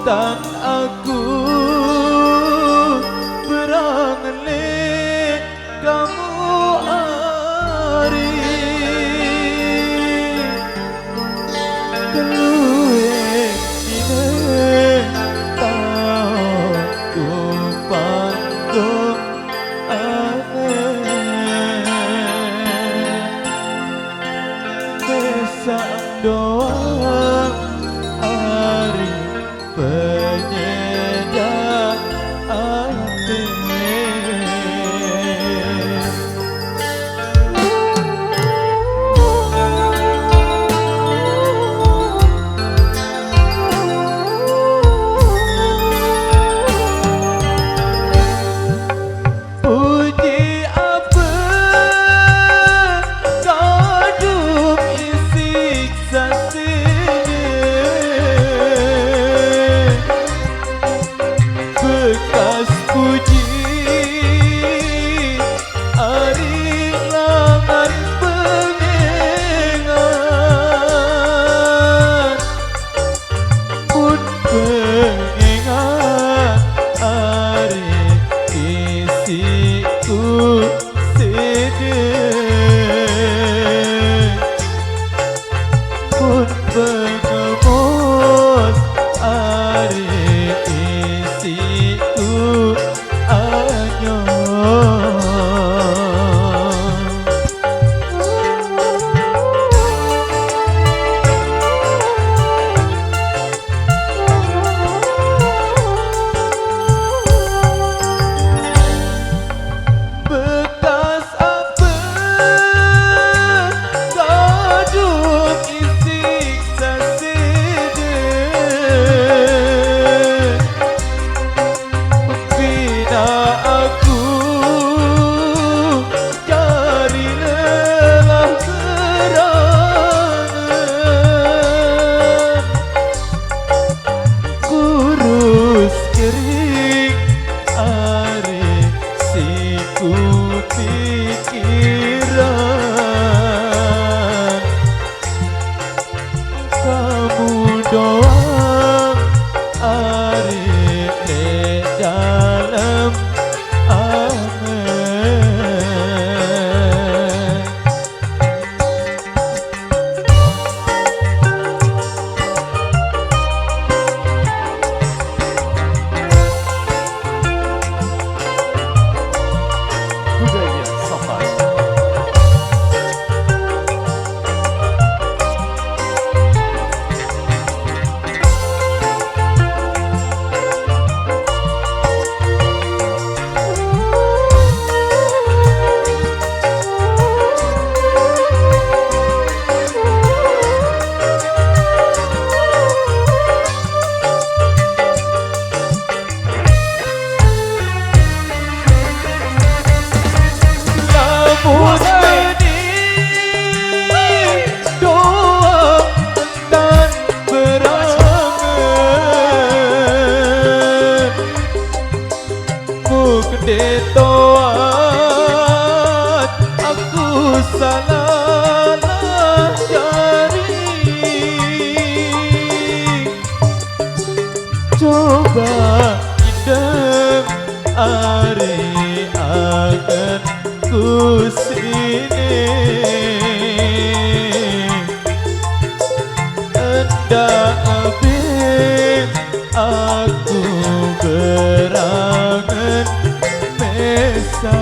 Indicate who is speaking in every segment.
Speaker 1: Dan aku berangelik kamu ari keluwe ine tau panggung aneh besar doang ari penyedap hati. Puji apa kadung isi sasi bekas puji ari langan pengingat pun pengingat ari isiku sedih pun pengemus ari isiku anyo bekas apa kadung isi sasede bina aku cari lelah gerangan kurus kering ari siku pikiran kamu doang ari di dalam angan budaya safari. Lamun benih doang dan berangan mukde toat aku salah cari coba idem ari angan ku sini hendak abis aku berangan mesa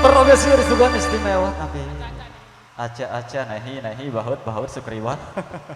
Speaker 2: Terobesi sugan istimewa tapi aca nahi bahut sukriwan